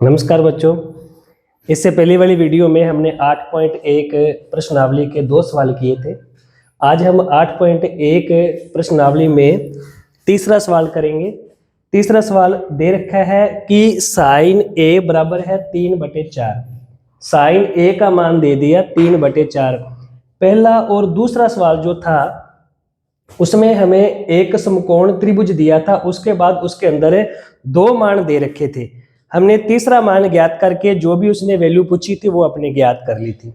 नमस्कार बच्चों। इससे पहले वाली वीडियो में हमने 8.1 प्रश्नावली के 2 सवाल किए थे। आज हम 8.1 प्रश्नावली में तीसरा सवाल करेंगे। तीसरा सवाल दे रखा है कि साइन ए बराबर है 3/4। साइन ए का मान दे दिया 3/4। पहला और दूसरा सवाल जो था उसमें हमें एक समकोण त्रिभुज दिया था, उसके बाद उसके अंदर 2 मान दे रखे थे। हमने तीसरा मान ज्ञात करके जो भी उसने वैल्यू पूछी थी वो अपने ज्ञात कर ली थी।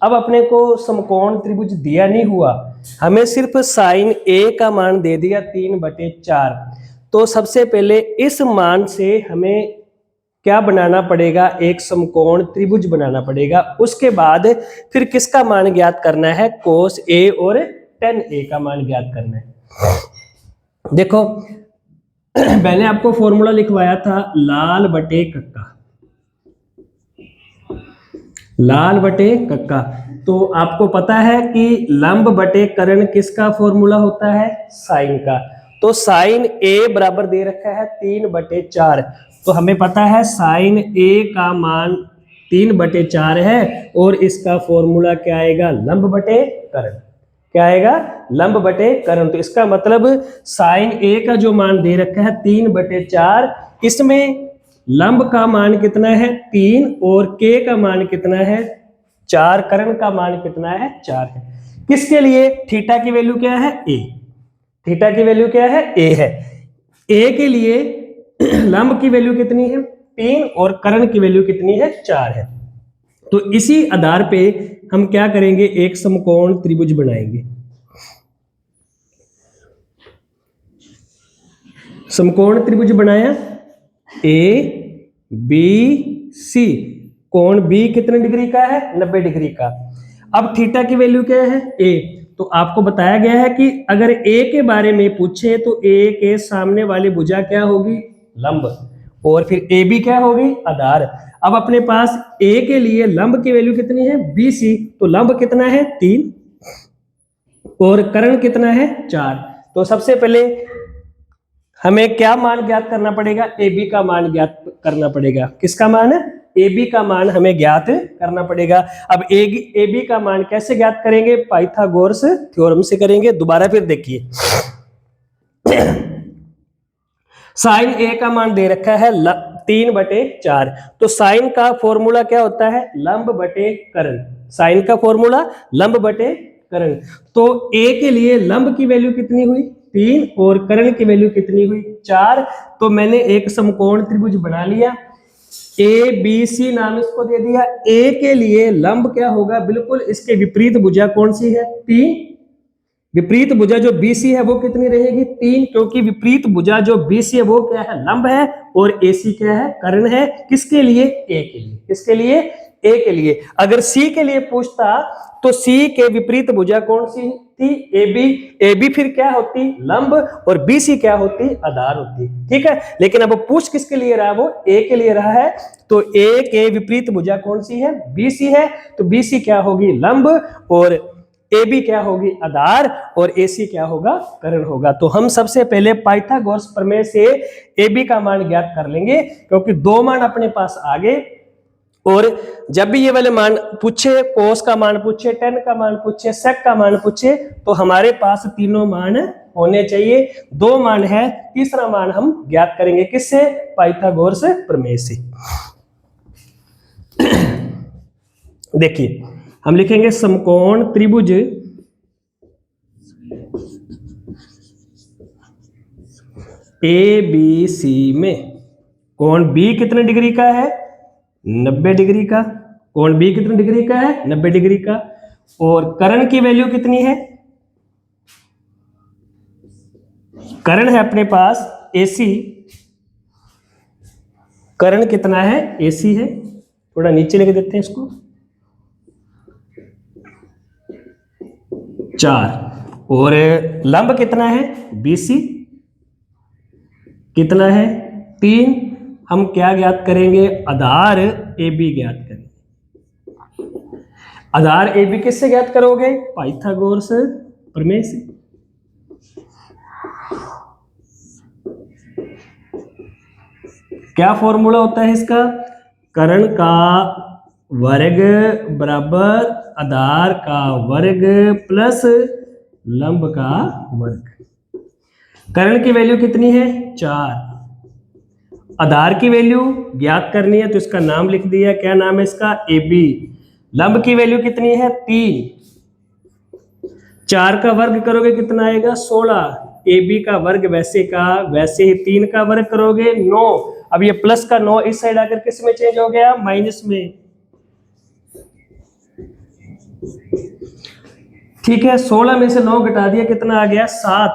अब अपने को समकोण त्रिभुज दिया नहीं हुआ, हमें सिर्फ साइन ए का मान दे दिया 3/4। तो सबसे पहले इस मान से हमें क्या बनाना पड़ेगा, एक समकोण त्रिभुज बनाना पड़ेगा। उसके बाद फिर किसका मान ज्ञात करना है, कोस ए और टेन ए का मान ज्ञात करना है। देखो मैंने आपको फॉर्मूला लिखवाया था लाल बटे कक्का, लाल बटे कक्का। तो आपको पता है कि लंब बटे कर्ण किसका फॉर्मूला होता है, साइन का। तो साइन ए बराबर दे रखा है 3/4। तो हमें पता है साइन ए का मान 3/4 है और इसका फॉर्मूला क्या आएगा, लंब बटे कर्ण। क्या आएगा, लंब बटे कर्ण। तो इसका मतलब साइन ए का जो मान दे रखा है 3/4, इसमें लंब का मान कितना है 3 और के का मान कितना है 4, कर्ण का मान कितना है 4 है। किसके लिए, थीटा की वैल्यू क्या है ए, थीटा की वैल्यू क्या है ए है। ए के लिए लंब की वैल्यू कितनी है 3 और कर्ण की वैल्यू कितनी है 4 है। तो इसी आधार पे हम क्या करेंगे, एक समकोण त्रिभुज बनाएंगे। समकोण त्रिभुज बनाया ए बी सी, कोण बी कितने डिग्री का है 90 डिग्री का। अब थीटा की वैल्यू क्या है ए। तो आपको बताया गया है कि अगर ए के बारे में पूछे तो ए के सामने वाली भुजा क्या होगी, लंब, और फिर ए बी क्या होगी, आधार। अब अपने पास ए के लिए लंब की वैल्यू कितनी है बी सी, तो लंब कितना है 3 और कर्ण कितना है 4। तो सबसे पहले हमें क्या मान ज्ञात करना पड़ेगा, ए बी का मान ज्ञात करना पड़ेगा। किसका मान है, ए बी का मान हमें ज्ञात करना पड़ेगा। अब ए बी का मान कैसे ज्ञात करेंगे, पाइथागोरस थ्योरम से करेंगे। दोबारा फिर देखिए साइन ए का मान दे रखा है 3/4। तो साइन का फॉर्मूला क्या होता है, लंब बटे कर्ण। साइन का फॉर्मूला लंब बटे कर्ण। तो ए के लिए लंब की वैल्यू कितनी हुई 3 और कर्ण की वैल्यू कितनी हुई 4। तो मैंने एक समकोण त्रिभुज बना लिया, ए बी सी नाम इसको दे दिया। ए के लिए लंब क्या होगा, बिल्कुल इसके विपरीत भुजा कौन सी है 3, विपरीत भुजा जो BC है वो कितनी रहेगी 3, क्योंकि विपरीत भुजा जो BC है वो क्या है, लंब है, और AC क्या है, कर्ण है। किसके लिए, A के लिए। किसके लिए, A के लिए। अगर C के लिए पूछता तो C के विपरीत भुजा कौन सी थी, AB। AB फिर क्या होती, लंब, और BC क्या होती, आधार होती। ठीक है, लेकिन अब पूछ किसके लिए रहा, वो A के लिए रहा है। तो A के विपरीत भुजा कौन सी है, BC है। तो BC क्या होगी, लंब, और ए बी क्या होगी, आधार, और ए सी क्या होगा, कर्ण होगा। तो हम सबसे पहले पाइथागोरस प्रमेय से ए बी का मान ज्ञात कर लेंगे, क्योंकि 2 मान अपने पास आ गए। और जब भी ये वाले मान पूछे, कोस का मान पूछे, टेन का मान पूछे, सेक का मान पूछे, तो हमारे पास तीनों मान होने चाहिए। 2 मान है, तीसरा मान हम ज्ञात करेंगे किससे, पाइथागोरस प्रमेय से। देखिए हम लिखेंगे समकोण त्रिभुज ए बी सी में कोण बी कितने डिग्री का है 90 डिग्री का। कोण बी कितने डिग्री का है 90 डिग्री का। और कर्ण की वैल्यू कितनी है, कर्ण है अपने पास AC। कर्ण कितना है AC है, थोड़ा नीचे लेके देते हैं इसको, 4। और लंब कितना है BC, कितना है 3। हम क्या ज्ञात करेंगे, आधार AB ज्ञात करेंगे। आधार AB किससे ज्ञात करोगे, पाइथागोरस प्रमेय से। क्या फॉर्मूला होता है इसका, कर्ण का वर्ग बराबर आधार का वर्ग प्लस लंब का वर्ग। कर्ण की वैल्यू कितनी है 4, आधार की वैल्यू ज्ञात करनी है तो इसका नाम लिख दिया, क्या नाम है इसका AB। लंब की वैल्यू कितनी है 3, 4 का वर्ग करोगे कितना आएगा 16, AB का वर्ग वैसे का वैसे ही 3 का वर्ग करोगे 9। अब ये प्लस का 9 इस साइड आकर किस में चेंज हो गया माइनस में। ठीक है, 16 में से 9 घटा दिया कितना आ गया 7,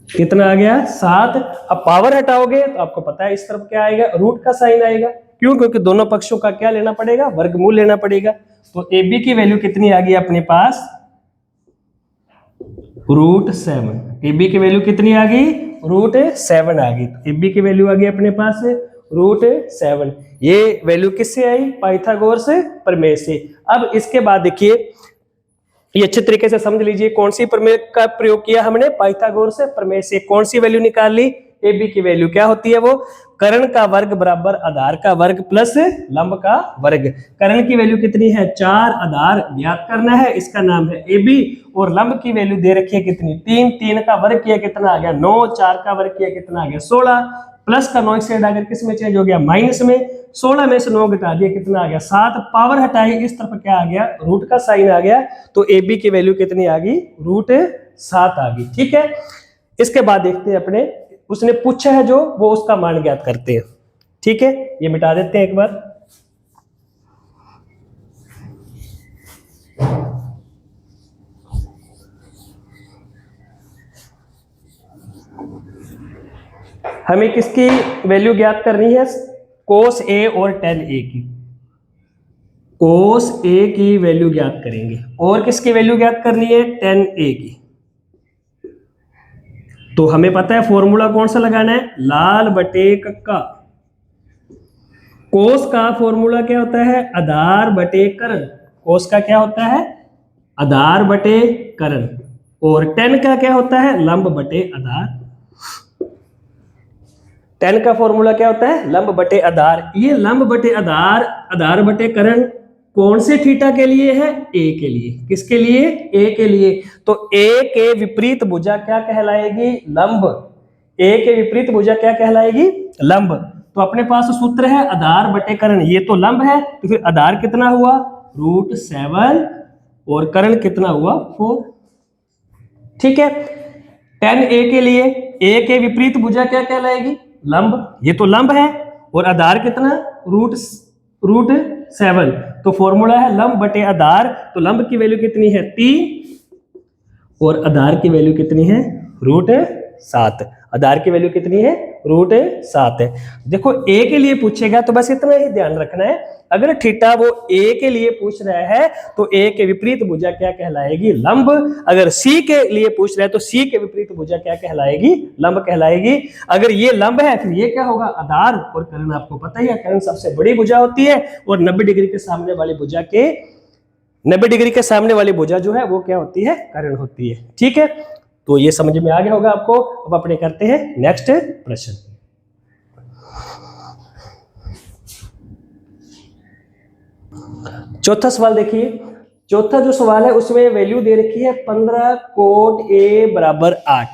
कितना आ गया 7। अब पावर हटाओगे तो आपको पता है इस तरफ क्या आएगा रूट का साइन आएगा, क्यों, क्योंकि दोनों पक्षों का क्या लेना पड़ेगा वर्गमूल लेना पड़ेगा। तो AB की वैल्यू कितनी आ गई अपने पास √7। AB की वैल्यू कितनी आ गई √7 आ गई। तो AB की वैल्यू आ गई अपने पास √7। ये वैल्यू किससे आई पाइथागोरस प्रमेय से। अब इसके बाद देखिए ये अच्छे तरीके से समझ लीजिए कौन सी प्रमेय का प्रयोग किया हमने पाइथागोरस प्रमेय से। कौन सी वैल्यू निकाल ली AB की वैल्यू क्या होती है वो कर्ण का वर्ग बराबर आधार का वर्ग प्लस लंब का वर्ग। कर्ण की वैल्यू कितनी है 4, आधार ज्ञात करना है इसका नाम है AB, और लंब की वैल्यू दे रखी है कितनी 3, 3 का वर्ग किया कितना आ गया 9, 4 का वर्ग किया कितना आ गया 16, प्लस का 9 से हटाकर किस में चेंज हो गया माइनस में, 16 में से 9 घटा दिया कितना आ गया 7, पावर हटाई इस तरफ क्या आ गया रूट का साइन आ गया। तो AB की वैल्यू कितनी आ गई √7 आ गई। ठीक है, इसके बाद देखते हैं अपने उसने पूछा है जो वो उसका मान ज्ञात करते हैं। ठीक है, ये मिटा देते हैं एक बार। हमें किसकी वैल्यू ज्ञात करनी है cos A और tan A की। cos A की वैल्यू ज्ञात करेंगे और किसकी वैल्यू ज्ञात करनी है tan A की। तो हमें पता है फॉर्मूला कौन सा लगाना है लाल बटे कक्का। कोस का फॉर्मूला क्या होता है आधार बटे कर्ण, कोस का क्या होता है आधार बटे कर्ण, और tan का क्या होता है लंब बटे आधार। tan का फॉर्मूला क्या होता है लंब बटे आधार। ये लंब बटे आधार आधार बटे कर्ण कौन से थीटा के लिए है A के लिए। किसके लिए A के लिए। तो A के विपरीत भुजा क्या कहलाएगी लंब। A के विपरीत भुजा क्या कहलाएगी लंब। तो अपने पास सूत्र है आधार बटे कर्ण, ये तो लंब है तो फिर आधार कितना हुआ √7 और कर्ण कितना हुआ 4। ठीक है, tan A के लिए A के विपरीत भुजा क्या कहलाएगी लंब, ये तो लंब है, और आधार कितना √7। तो फॉर्मूला है लंब बटे आधार, तो लंब की वैल्यू कितनी है 3 और आधार की वैल्यू कितनी है √7। आधार की वैल्यू कितनी है √7 है। देखो A के लिए पूछेगा तो बस इतना ही ध्यान रखना है, अगर थीटा वो A के लिए पूछ रहा है तो A के विपरीत भुजा क्या कहलाएगी लंब, अगर C के लिए पूछ रहा है तो C के विपरीत भुजा क्या कहलाएगी लंब कहलाएगी। अगर ये लंब है फिर ये क्या होगा आधार, और कर्ण आपको पता ही है कर्ण सबसे बड़ी भुजा होती है, और 90 डिग्री के सामने वाली भुजा के 90 डिग्री के सामने वाली भुजा जो है वो क्या होती है कर्ण होती है। ठीक है, तो ये समझ में आ गया होगा आपको। अब अपने करते हैं नेक्स्ट प्रश्न। चौथा सवाल देखिए, चौथा जो सवाल है उसमें वैल्यू दे रखी है 15 कोट A बराबर 8।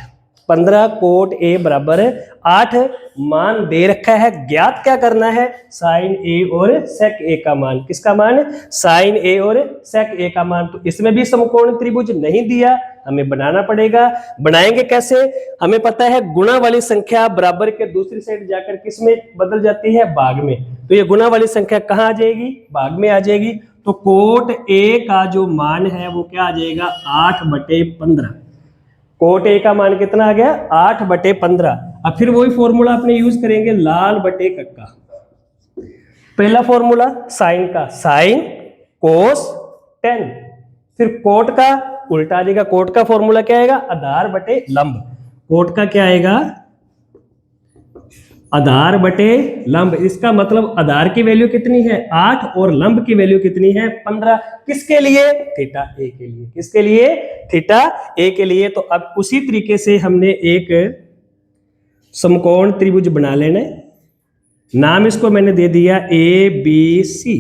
15 कोट A बराबर 8 मान दे रखा है, ज्ञात क्या करना है साइन A और सेक A का मान। किसका मान साइन A और सेक A का मान। तो इसमें भी समकोण त्रिभुज नहीं दिया, हमें बनाना पड़ेगा। बनाएंगे कैसे, हमें पता है गुणा वाली संख्या बराबर के दूसरी साइड जाकर किस में बदल जाती है भाग में। तो ये गुणा वाली संख्या कहाँ आ जाएगी भाग में आ जाएगी। तो कोट A का जो मान है वो क्या आ जाएगा 8/15। कोट A का मान कितना आ गया 8/15। अब फिर वही फॉर्मूला अपने यूज करेंगे लाल बटे कक्का। पहला फॉर्मूला साइन का साइन कोस टेन, फिर कोट का उल्टा आ जाएगा, कोट का फॉर्मूला क्या आएगा आधार बटे लंब। कोट का क्या आएगा आधार बटे लंब। इसका मतलब आधार की वैल्यू कितनी है 8 और लंब की वैल्यू कितनी है 15। किसके लिए थीटा A के लिए। किसके लिए थीटा A के लिए। तो अब उसी तरीके से हमने एक समकोण त्रिभुज बना लेना है। नाम इसको मैंने दे दिया ए बी सी।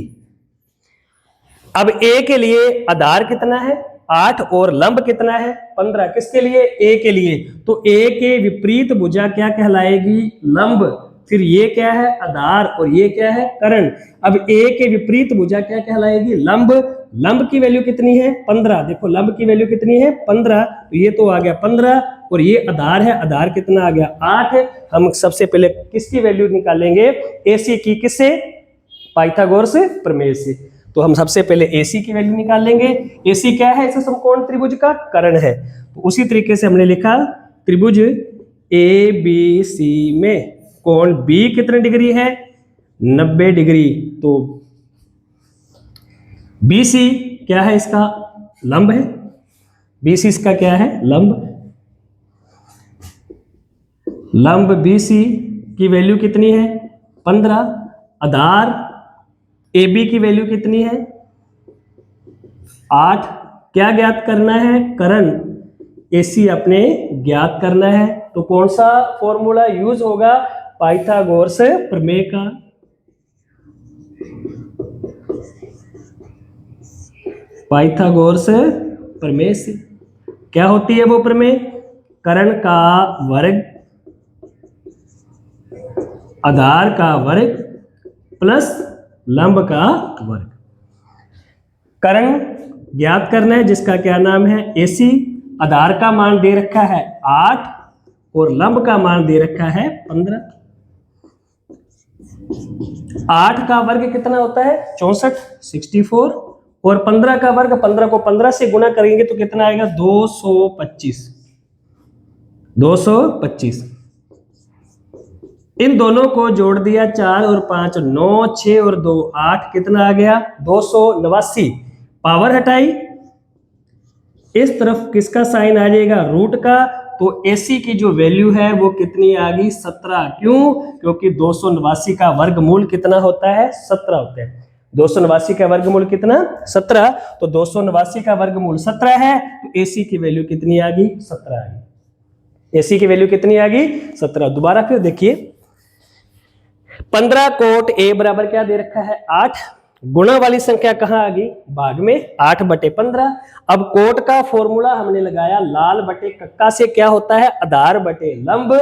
अब ए के लिए आधार कितना है 8 और लंब कितना है 15, किसके लिए ए के लिए, तो ए के विपरीत भुजा क्या कहलाएगी लंब, फिर ये क्या है आधार और ये क्या है कर्ण। अब ए के विपरीत भुजा क्या कहलाएगी लंब, लंब की वैल्यू कितनी है 15, देखो लंब की वैल्यू कितनी है 15, तो ये तो आ गया 15 और ये आधार है, आधार कितना आ गया 8। हम सबसे पहले किसकी वैल्यू निकालेंगे एसी की, किससे पाइथागोरस प्रमेय से। तो हम सबसे पहले AC की वैल्यू निकाल लेंगे। AC क्या है, इस समकोण त्रिभुज का कर्ण है। तो उसी तरीके से हमने लिखा त्रिभुज ABC में कोण B कितने डिग्री है 90 डिग्री, तो BC क्या है इसका लंब है, BC इसका क्या है लंब, लंब BC की वैल्यू कितनी है 15, आधार AB की वैल्यू कितनी है 8, क्या ज्ञात करना है कर्ण AC अपने ज्ञात करना है। तो कौन सा फॉर्मूला यूज होगा पाइथागोरस प्रमेय का, पाइथागोरस प्रमेय से। क्या होती है वो प्रमेय, कर्ण का वर्ग आधार का वर्ग प्लस लंब का वर्ग। कर्ण ज्ञात करना है जिसका क्या नाम है AC, आधार का मान दे रखा है 8 और लंब का मान दे रखा है 15। 8 का वर्ग कितना होता है 64 64 और 15 का वर्ग 15 को 15 से गुणा करेंगे तो कितना आएगा 225 225। इन दोनों को जोड़ दिया 4 और 5 9, 6 और 2 8, कितना आ गया 289। पावर हटाई, इस तरफ किसका साइन आ जाएगा रूट का, तो AC की जो वैल्यू है वो कितनी आ गई 17। क्यों, क्योंकि 289 का वर्गमूल कितना होता है 17 होता है। 289 का वर्गमूल कितना 17, तो 289 का वर्गमूल 17 है, तो AC की वैल्यू कितनी आ गई 17 आ गई। AC की वैल्यू कितनी आ गई 17। दोबारा फिर देखिए 15 कोट A बराबर क्या दे रखा है 8, गुणा वाली संख्या कहां आ गई भाग में 8/15। अब कोट का फॉर्मूला हमने लगाया लाल बटे कक्का से, क्या होता है आधार बटे लंब।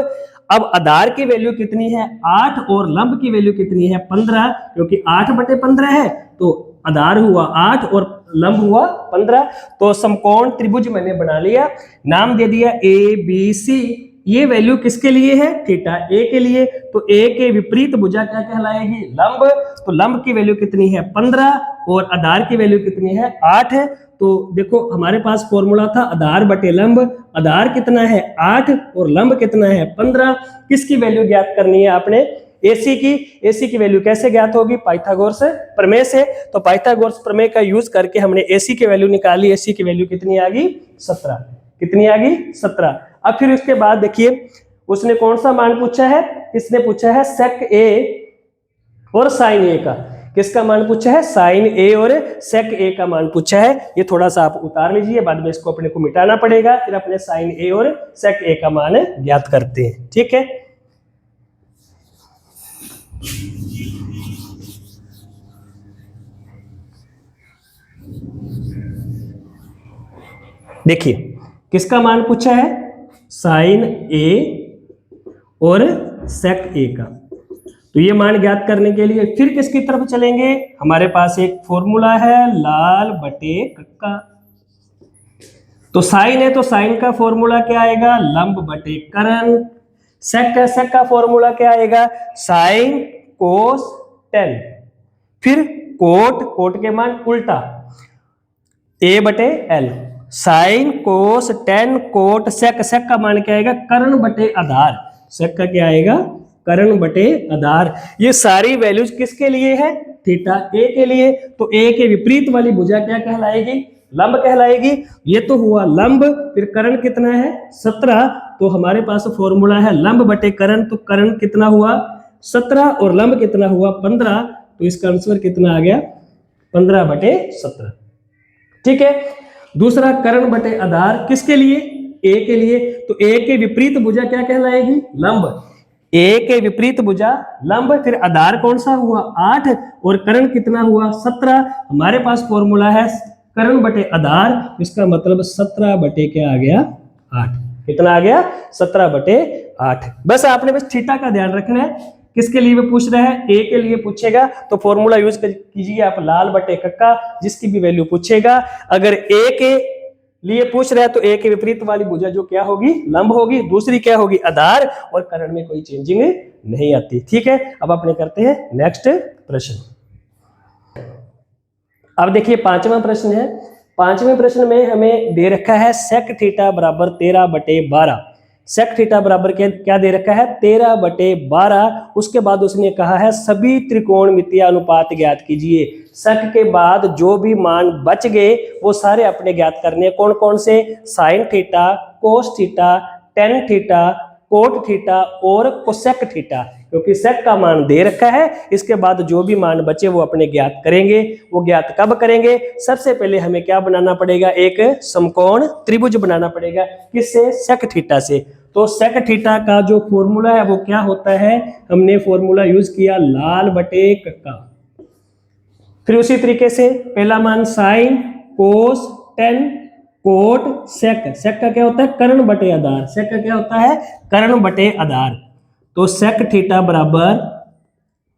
अब आधार की वैल्यू कितनी है 8 और लंब की वैल्यू कितनी है 15, क्योंकि 8/15 है तो आधार हुआ 8 और लंब हुआ 15। तो समकोण त्रिभुज मैंने बना लिया, नाम दे दिया ABC। ये वैल्यू किसके लिए है थीटा A के लिए, तो A के विपरीत भुजा क्या कहलाएगी लंब। तो लंब की वैल्यू कितनी है 15 और आधार की वैल्यू कितनी है 8 है। तो देखो हमारे पास फॉर्मूला था आधार बटे लंब, आधार कितना है 8 और लंब कितना है 15। किसकी वैल्यू ज्ञात करनी है आपने AC की। AC की वैल्यू कैसे ज्ञात होगी पाइथागोरस प्रमेय से। तो पाइथागोरस प्रमेय का यूज करके हमने AC की वैल्यू निकाली, AC की वैल्यू कितनी आ गई 17, कितनी आ गई 17। अब फिर उसके बाद देखिए उसने कौन सा मान पूछा है, इसने पूछा है सेक A और साइन A का। किसका मान पूछा है साइन A और सेक A का मान पूछा है। ये थोड़ा सा आप उतार लीजिए, बाद में इसको अपने को मिटाना पड़ेगा, फिर अपने साइन A और सेक A का मान ज्ञात करते हैं, ठीक है। देखिए किसका मान पूछा है साइन A और सेक A का। तो ये मान ज्ञात करने के लिए फिर किसकी तरफ चलेंगे, हमारे पास एक फॉर्मूला है लाल बटे कक्का। तो साइन है तो साइन का फॉर्मूला क्या आएगा लंब बटे कर्ण। सेक का फॉर्मूला क्या आएगा साइन कोस टेन। फिर कोट के मान उल्टा A/L, sine cos tan cot sec का मान क्या आएगा कर्ण बटे आधार। सेक का क्या आएगा कर्ण बटे आधार। ये सारी वैल्यूज किसके लिए है थीटा A के लिए। तो A के विपरीत वाली भुजा क्या कहलाएगी लंब कहलाएगी। ये तो हुआ लंब, फिर कर्ण कितना है 17। तो हमारे पास फॉर्मूला है लंब बटे कर्ण, तो कर्ण कितना हुआ 17 और लंब कितना हुआ 15। तो इसका आंसर कितना आ गया 15/17, ठीक है। दूसरा कर्ण बटे आधार किसके लिए A के लिए। तो A के विपरीत भुजा क्या कहलाएगी लंब। ए के विपरीत भुजा लंब, फिर आधार कौन सा हुआ 8 और कर्ण कितना हुआ 17। हमारे पास फॉर्मूला है कर्ण बटे आधार, इसका मतलब 17 बटे क्या आ गया 8। कितना आ गया 17 बटे 8। बस आपने बस थीटा का ध्यान रखना है। किसके लिए वो पूछ रहा है, ए के लिए पूछेगा तो फॉर्मूला यूज कीजिए आप लाल बटे कक्का, जिसकी भी वैल्यू पूछेगा। अगर ए के लिए पूछ रहा है तो ए के विपरीत वाली भुजा जो क्या होगी लंब होगी, दूसरी क्या होगी आधार, और कर्ण में कोई चेंजिंग नहीं आती। ठीक है, अब अपने करते हैं नेक्स्ट प्रश्न। अब देखिए पांचवा प्रश्न है। पांचवें प्रश्न में हमें दे रखा है सेक थीटा बराबर 13 बटे 12। सेक थीटा बराबर क्या दे रखा है 13 बटे 12। उसके बाद उसने कहा है सभी त्रिकोणमितीय अनुपात ज्ञात कीजिए। सेक के बाद जो भी मान बच गए वो सारे अपने ज्ञात करने। कौन कौन से, sign theta, cos theta, tan theta, cot theta और कोसेक थीटा, क्योंकि सेक का मान दे रखा है। इसके बाद जो भी मान बचे वो अपने ज्ञात करेंगे। वो ज्ञात कब करेंगे, सबसे पहले हमें क्या बनाना पड़ेगा, एक समकोण त्रिभुज बनाना पड़ेगा। किससे, सेक थीटा से। तो सेक थीटा का जो फॉर्मूला है वो क्या होता है, हमने फॉर्मूला यूज किया लाल बटे कक्का। फिर उसी तरीके से पहला मान साइन, कोस, टेन, कोट, सेक। सेक का क्या होता है कर्ण बटे आधार। सेक का क्या होता है कर्ण बटे आधार। तो सेक थीटा बराबर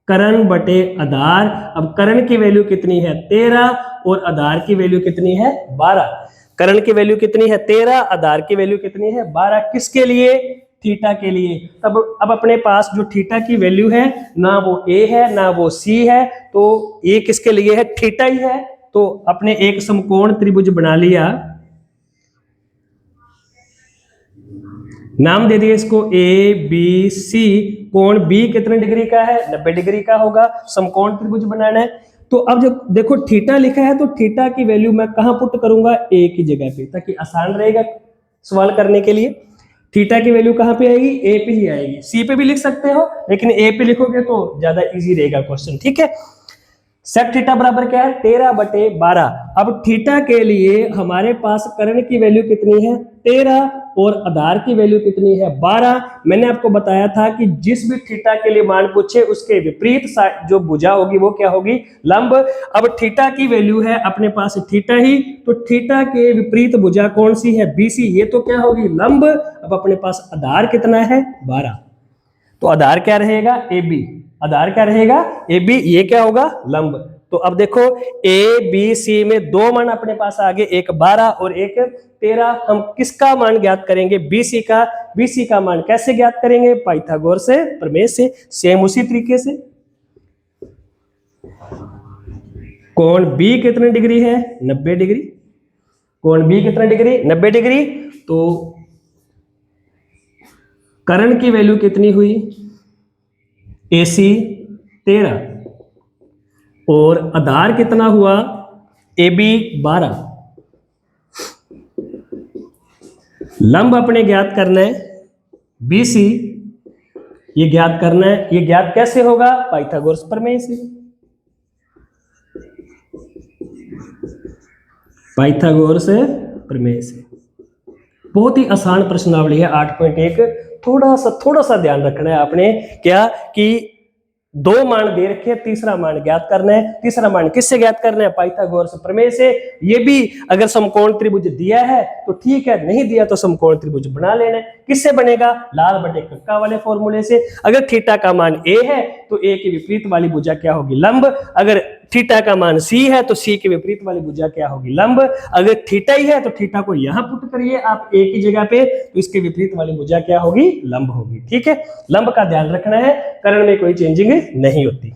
कर्ण बटे आधार। अब कर्ण की वैल्यू कितनी है 13 और आधार की वैल्यू कितनी है 12। कर्ण की वैल्यू कितनी है 13, आधार की वैल्यू कितनी है 12। किसके लिए, थीटा के लिए। अब अपने पास जो थीटा की वैल्यू है ना वो ए है ना वो सी है, तो ये किसके लिए है थीटा ही है। तो अपने एक समकोण त्रिभुज बना लिया, नाम दे दिए इसको ए बी सी। कोण बी कितने डिग्री का है 90 डिग्री का होगा। समकोण त्रिभुज बनाना है। तो अब जब देखो थीटा लिखा है तो थीटा की वैल्यू मैं कहां पुट करूंगा, ए की जगह पे, ताकि आसान रहेगा सवाल करने के लिए। थीटा की वैल्यू कहां पे आएगी, ए पे ही आएगी। सी पे भी लिख सकते हो लेकिन ए पे लिखोगे तो ज्यादा इजी रहेगा क्वेश्चन। ठीक है, सेक थीटा बराबर क्या है 13 बटे 12। अब थीटा के लिए हमारे पास कर्ण की वैल्यू कितनी है 13 और आधार की वैल्यू कितनी है 12। मैंने आपको बताया था कि जिस भी थीटा के लिए मान पूछे उसके विपरीत जो भुजा होगी वो क्या होगी लंब। अब थीटा की वैल्यू है अपने पास थीटा ही, तो थीटा के विपरीत भुजा कौन सी है बीसी, ये तो क्या होगी लंब। अब अपने पास आधार कितना है 12, तो आधार क्या रहेगा ए बी। आधार क्या रहेगा ए बी, ये क्या होगा लंब। तो अब देखो ए बी सी में दो मान अपने पास आ गए, एक 12 और एक 13। हम किसका मान ज्ञात करेंगे बीसी का। बीसी का मान कैसे ज्ञात करेंगे, पाइथागोरस से प्रमेय से। सेम उसी तरीके से कोण बी कितने डिग्री है 90 डिग्री। कोण बी कितने डिग्री 90 डिग्री। तो कर्ण की वैल्यू कितनी हुई AC 13 और आधार कितना हुआ AB 12। लंब अपने ज्ञात करना है BC, ये ज्ञात करना है। ये ज्ञात कैसे होगा, पाइथागोरस प्रमेय से। पाइथागोरस प्रमेय से। बहुत ही आसान प्रश्नावली है 8.1। थोड़ा सा ध्यान रखना है आपने, क्या कि दो मान दे रखे हैं, तीसरा मान ज्ञात करना है। तीसरा मान किससे ज्ञात करना है, पाइथागोरस प्रमेय से। ये भी अगर समकोण त्रिभुज दिया है तो ठीक है, नहीं दिया तो समकोण त्रिभुज बना लेना है। किससे बनेगा, लाल बटे कक्का वाले फॉर्मूले से। अगर थीटा का मान ए है तो ए के विपरीत वाली भुजा क्या होगी लंब। अगर थीटा का मान सी है तो सी के विपरीत वाली भुजा क्या होगी लंब। अगर थीटा ही है तो थीटा को यहां पुट करिए आप ए की जगह पे, तो इसके विपरीत वाली भुजा क्या होगी लंब होगी। ठीक है, लंब का ध्यान रखना है, कर्ण में कोई चेंजिंग नहीं होती।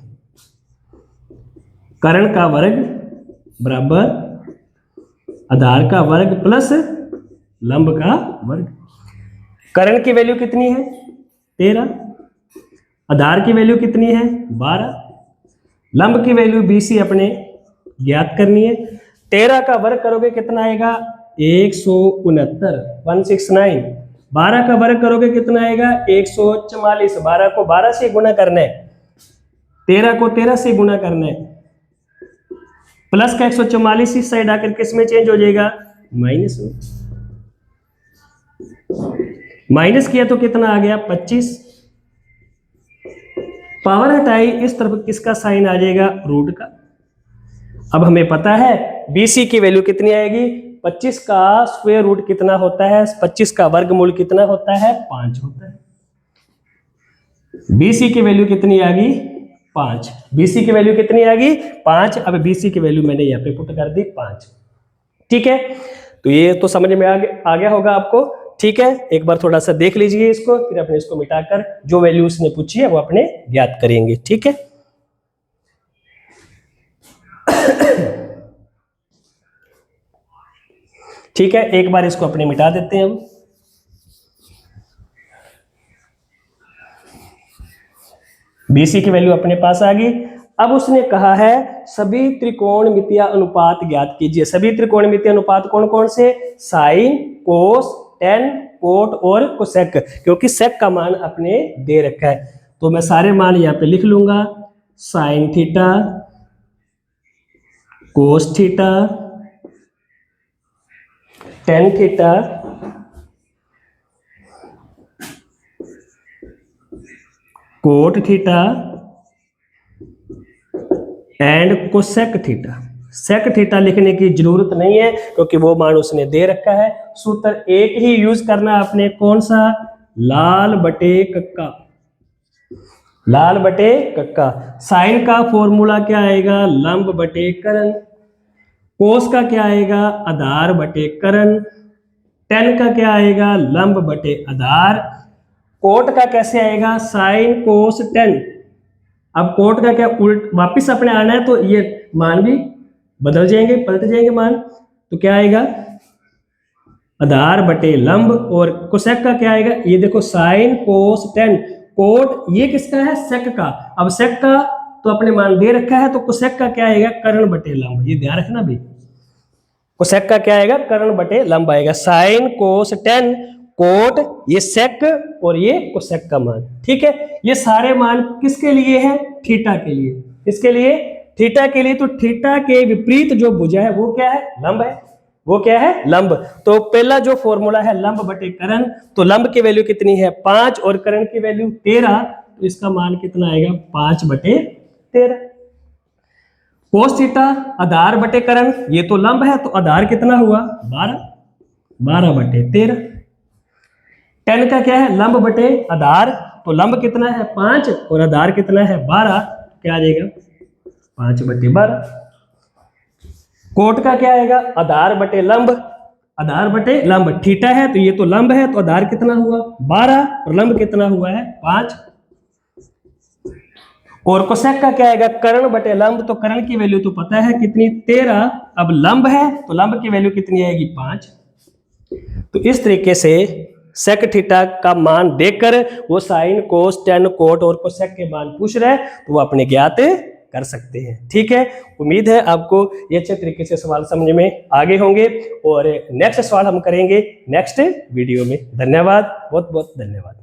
कर्ण का वर्ग बराबर आधार का वर्ग प्लस लंब का वर्ग। कर्ण की वैल्यू कितनी है 13, आधार की वैल्यू कितनी है 12, लंब की वैल्यू BC अपने ज्ञात करनी है। 13 का वर्ग करोगे कितना आएगा 169 169। 12 का वर्ग करोगे कितना आएगा 144। 12 को 12 से गुणा करना है, 13 को 13 से गुणा करना है। प्लस का 144 इस साइड आकर किस में चेंज हो जाएगा माइनस में। माइनस किया तो कितना आ गया 25। पावर हटाई, इस तरफ किसका साइन आ जाएगा, रूट का। अब हमें पता है BC की वैल्यू कितनी आएगी, 25 का स्क्वायर रूट कितना होता है, 25 का वर्गमूल कितना होता है, 5 होता है। BC की वैल्यू कितनी आ गई, 5। BC की वैल्यू कितनी आ गई, 5। अब BC की वैल्यू मैंने यहाँ पे पुट कर दी 5। ठीक है, तो ये तो समझ में आ गया होगा आपको। ठीक है, एक बार थोड़ा सा देख लीजिए इसको, फिर अपने इसको मिटाकर जो वैल्यू उसने पूछी है वो अपने ज्ञात करेंगे। ठीक है, ठीक है, एक बार इसको अपने मिटा देते हैं हम। BC की वैल्यू अपने पास आ गई। अब उसने कहा है सभी त्रिकोणमितीय अनुपात ज्ञात कीजिए। सभी त्रिकोणमितीय अनुपात कौन कौन से, साइन, कोस, टेन, कोट और कोसेक, क्योंकि सेक का मान अपने दे रखा है। तो मैं सारे मान यहाँ पे लिख लूंगा, sine theta, cos theta, tan theta, cot theta and cosec theta. Sec theta लिखने की जरूरत नहीं है क्योंकि वो मान उसने दे रखा है। सूत्र एक ही यूज करना है आपने, कौन सा, लाल बटे कक्का। लाल बटे कक्का। साइन का फॉर्मूला क्या आएगा, लंब बटे करण। कोस का क्या आएगा, आधार बटे करण। टेन का क्या आएगा, लंब बटे आधार। कोट का कैसे आएगा, साइन कोस टेन। अब कोट का क्या उल्ट वापिस अपने आना है, तो ये मान भी बदल जाएंगे, पलट जाएंगे मान। तो क्या आएगा, आधार बटे लंब। और कोसेक का क्या आएगा, ये देखो साइन कोस टेन। कोट ये किसका है, सेक का। अब सेक का तो अपने मान दे रखा है, तो कोसेक का क्या आएगा, कर्ण बटे लंब। ये ध्यान रखना भी, कोसेक का क्या आएगा, कर्ण बटे लंब आएगा। साइन कोस टेन, कोट, ये सेक और ये कोसेक का मान। ठीक है, ये सारे मान किसके लिए है, थीटा के लिए। किसके लिए, थीटा के लिए। तो थीटा के विपरीत जो भुजा है वो क्या है, लंब है। वो क्या है, लंब। तो पहला जो फॉर्मूला है लंब बटे करण, तो लंब की वैल्यू कितनी है, 5 और करण की वैल्यू 13। तो इसका मान कितना आएगा, 5 बटे 13। कोस थीटा आधार बटे करण, ये तो लंब है, तो आधार कितना हुआ, 12, 12 बटे 13। टेन का क्या है, लंब बटे आधार, तो लंब कितना है 5 और आधार कितना है 12, क्या आ जाएगा 5 बटे 12। कोट का क्या आएगा, आधार बटे लंब, आधार बटे लंब। थीटा है तो ये तो लंब है, तो आधार कितना हुआ 12 और लंब कितना हुआ है 5। और कोसेक का क्या आएगा, कर्ण बटे लंब, तो कर्ण की वैल्यू तो पता है कितनी 13। अब लंब है तो लंब की वैल्यू कितनी आएगी 5। तो इस तरीके से सेक थीटा का मान देखकर वो साइन कोस टेन कोट और कोसेक के मान पूछ रहे हैं, तो वो अपने ज्ञात कर सकते हैं। ठीक है, उम्मीद है आपको ये अच्छे तरीके से सवाल समझ में आगे होंगे, और नेक्स्ट सवाल हम करेंगे नेक्स्ट वीडियो में। धन्यवाद, बहुत बहुत धन्यवाद।